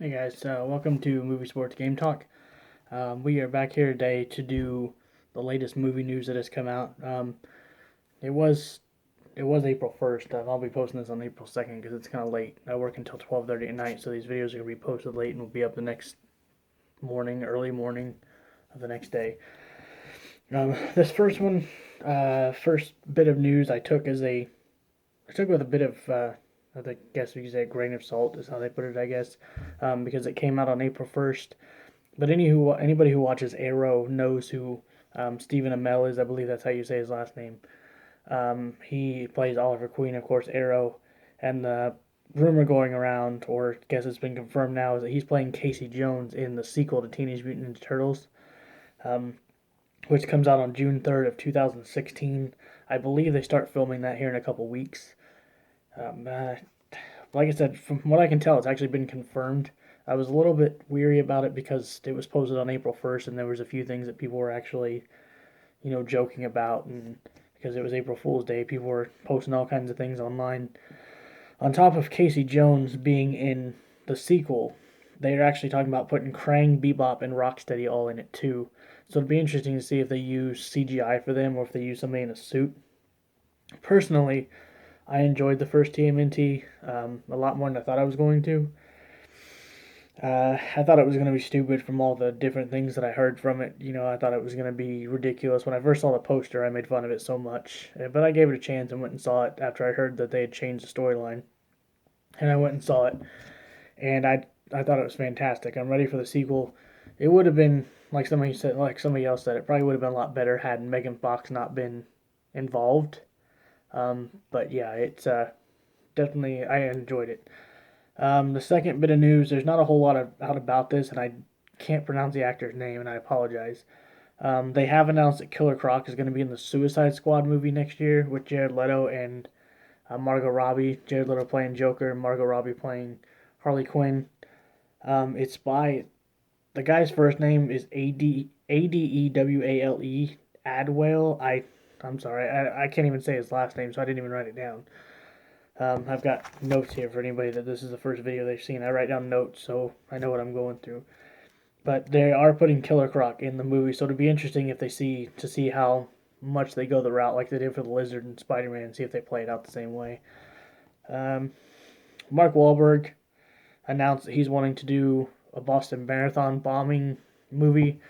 Hey guys, welcome to Movie Sports Game Talk. We are back here today to do the latest movie news that has come out. It was it was April 1st. I'll be posting this on April 2nd because it's kind of late. I work until 12:30 at night, so these videos are gonna be posted late and will be up the next morning, early morning of the next day. This first one, first bit of news I took with a bit of I guess we could say a grain of salt is how they put it, I guess, because it came out on April 1st. But anybody who watches Arrow knows who Stephen Amell is. I believe that's how you say his last name. He plays Oliver Queen, of course, Arrow. And the rumor going around, or I guess it's been confirmed now, is that he's playing Casey Jones in the sequel to Teenage Mutant Ninja Turtles, um, which comes out on June 3rd of 2016. I believe they start filming that here in a couple weeks. Um, uh, like I said, from what I can tell, it's actually been confirmed. I was a little bit weary about it because it was posted on April 1st, and there was a few things that people were actually, joking about, and because it was April Fool's Day, people were posting all kinds of things online. On top of Casey Jones being in the sequel, they are actually talking about putting Krang, Bebop, and Rocksteady all in it too. So it'd be interesting to see if they use CGI for them or if they use somebody in a suit. Personally, I enjoyed the first TMNT a lot more than I thought I was going to. I thought it was going to be stupid from all the different things that I heard from it. I thought it was going to be ridiculous. When I first saw the poster, I made fun of it so much. But I gave it a chance and went and saw it after I heard that they had changed the storyline. And I went and saw it, and I thought it was fantastic. I'm ready for the sequel. It would have been like somebody else said, it probably would have been a lot better had Megan Fox not been involved. But yeah, it's definitely I enjoyed it. The second bit of news, there's not a whole lot out about this, and I can't pronounce the actor's name, and I apologize. They have announced that Killer Croc is going to be in the Suicide Squad movie next year with Jared Leto and Margot Robbie. Jared Leto playing Joker, Margot Robbie playing Harley Quinn. It's by the guy's first name is Adewale. Adwale. I'm sorry, I can't even say his last name, so I didn't even write it down. I've got notes here for anybody that this is the first video they've seen. I write down notes so I know what I'm going through. But they are putting Killer Croc in the movie, so it'll be interesting if they see how much they go the route like they did for the Lizard and Spider-Man, see if they play it out the same way. Um, Mark Wahlberg announced that he's wanting to do a Boston Marathon bombing movie.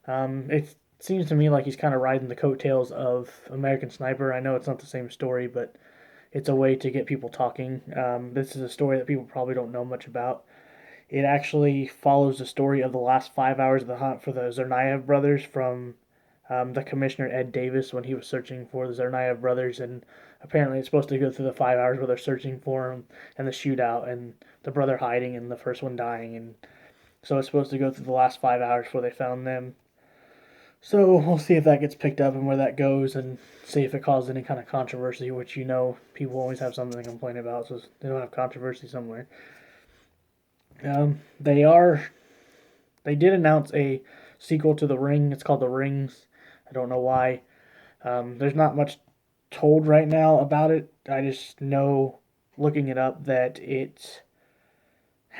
It seems to me like he's kind of riding the coattails of American Sniper. I know it's not the same story, but it's a way to get people talking. This is a story that people probably don't know much about. It actually follows the story of the last 5 hours of the hunt for the Tsarnaev brothers from the commissioner Ed Davis when he was searching for the Tsarnaev brothers, and apparently it's supposed to go through the 5 hours where they're searching for them and the shootout and the brother hiding and the first one dying, and so it's supposed to go through the last 5 hours before they found them. So we'll see if that gets picked up and where that goes, and see if it causes any kind of controversy, which people always have something to complain about, so they don't have controversy somewhere. Um, they are they did announce a sequel to The Ring. It's called The Rings. I don't know why. There's not much told right now about it. I just know, looking it up, that it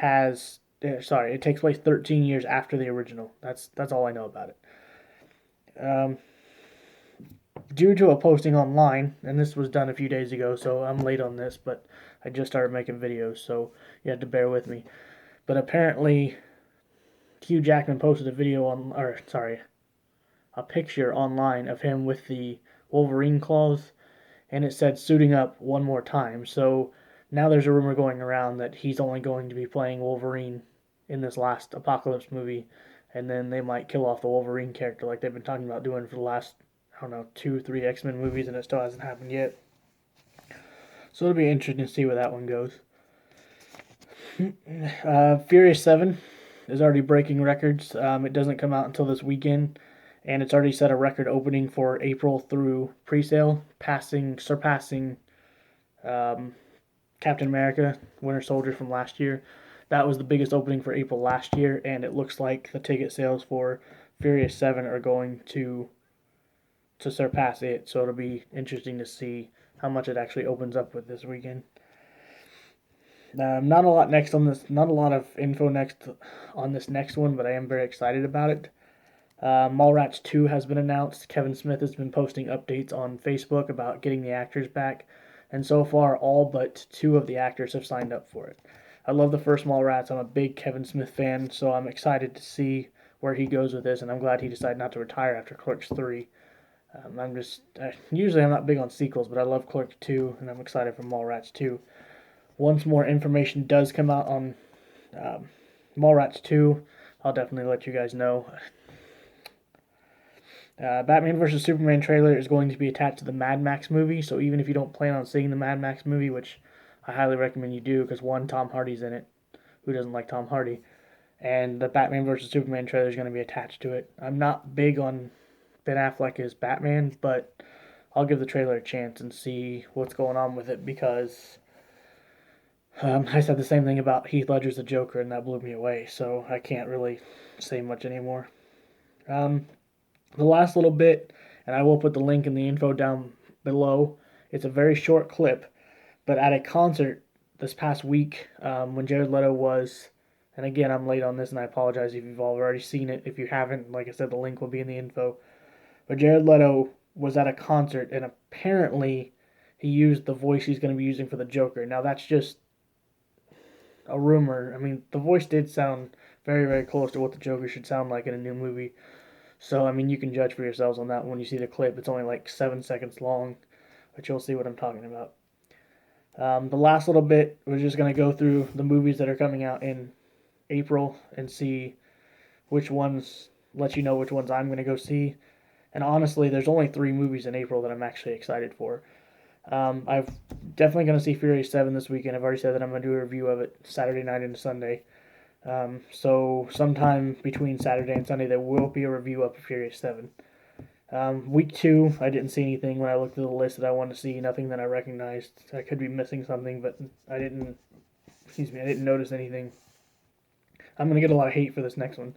takes place 13 years after the original. That's all I know about it. Um, Due to a posting online, and this was done a few days ago, so I'm late on this, but I just started making videos, so you have to bear with me. But apparently, Hugh Jackman posted a picture online of him with the Wolverine claws, and it said suiting up one more time. So now there's a rumor going around that he's only going to be playing Wolverine in this last Apocalypse movie, and then they might kill off the Wolverine character like they've been talking about doing for the last, I don't know, 2, 3 X-Men movies, and it still hasn't happened yet. So it'll be interesting to see where that one goes. Furious 7 is already breaking records. It doesn't come out until this weekend, and it's already set a record opening for April through pre-sale, surpassing um, Captain America: Winter Soldier from last year. That was the biggest opening for April last year, and it looks like the ticket sales for Furious 7 are going to surpass it. So it'll be interesting to see how much it actually opens up with this weekend. Not a lot next on this. Not a lot of info next on this next one, but I am very excited about it. Mallrats 2 has been announced. Kevin Smith has been posting updates on Facebook about getting the actors back, and so far, all but two of the actors have signed up for it. I love the first Mallrats. I'm a big Kevin Smith fan, so I'm excited to see where he goes with this, and I'm glad he decided not to retire after Clerks 3. Usually I'm not big on sequels, but I love Clerks 2, and I'm excited for Mallrats 2. Once more information does come out on um, Mallrats 2, I'll definitely let you guys know. Batman vs. Superman trailer is going to be attached to the Mad Max movie, so even if you don't plan on seeing the Mad Max movie, which I highly recommend you do, because one, Tom Hardy's in it. Who doesn't like Tom Hardy? And the Batman vs. Superman trailer is going to be attached to it. I'm not big on Ben Affleck as Batman, but I'll give the trailer a chance and see what's going on with it because I said the same thing about Heath Ledger's The Joker, and that blew me away, so I can't really say much anymore. Um, the last little bit, and I will put the link in the info down below. It's a very short clip, but at a concert this past week, when Jared Leto was, and again, I'm late on this, and I apologize if you've already seen it. If you haven't, like I said, the link will be in the info. But Jared Leto was at a concert, and apparently he used the voice he's going to be using for the Joker. Now, that's just a rumor. I mean, the voice did sound very, very close to what the Joker should sound like in a new movie. So, I mean, you can judge for yourselves on that when you see the clip. It's only like 7 seconds long, but you'll see what I'm talking about. The last little bit, we're just going to go through the movies that are coming out in April and see which ones, let you know which ones I'm going to go see. And honestly, there's only 3 movies in April that I'm actually excited for. I'm definitely going to see Furious 7 this weekend. I've already said that I'm going to do a review of it Saturday night and Sunday. So sometime between Saturday and Sunday, there will be a review of Furious 7. Week 2, I didn't see anything when I looked at the list that I wanted to see. Nothing that I recognized. I could be missing something, but I didn't. Excuse me, I didn't notice anything. I'm gonna get a lot of hate for this next one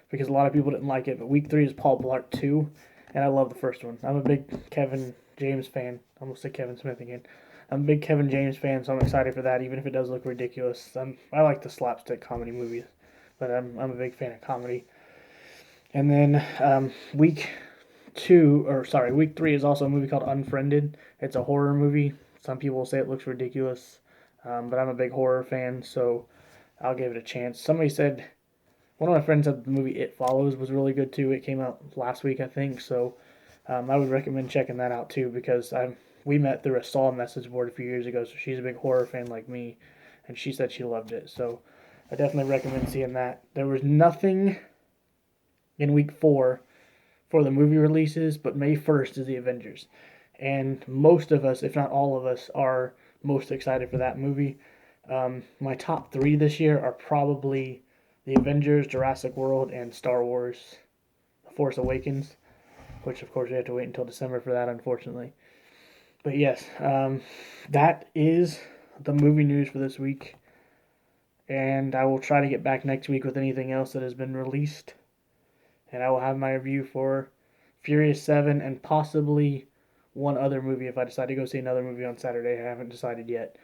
because a lot of people didn't like it. But week 3 is Paul Blart 2, and I love the first one. I'm a big Kevin James fan. I almost said Kevin Smith again. I'm a big Kevin James fan, so I'm excited for that, even if it does look ridiculous. I like the slapstick comedy movies, but I'm a big fan of comedy. And then week 3 is also a movie called Unfriended. It's a horror movie. Some people say it looks ridiculous, but I'm a big horror fan, so I'll give it a chance. One of my friends said the movie It Follows was really good too. It came out last week, I think, so I would recommend checking that out too because we met through a Saw message board a few years ago, so she's a big horror fan like me, and she said she loved it. So I definitely recommend seeing that. There was nothing in week 4 for the movie releases, but May 1st is the Avengers. And most of us, if not all of us, are most excited for that movie. My top 3 this year are probably The Avengers, Jurassic World, and Star Wars The Force Awakens, which of course we have to wait until December for that, unfortunately. But yes, that is the movie news for this week. And I will try to get back next week with anything else that has been released. And I will have my review for Furious 7 and possibly one other movie if I decide to go see another movie on Saturday. I haven't decided yet.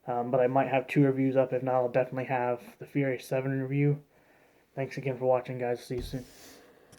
But I might have 2 reviews up. If not, I'll definitely have the Furious 7 review. Thanks again for watching, guys. See you soon.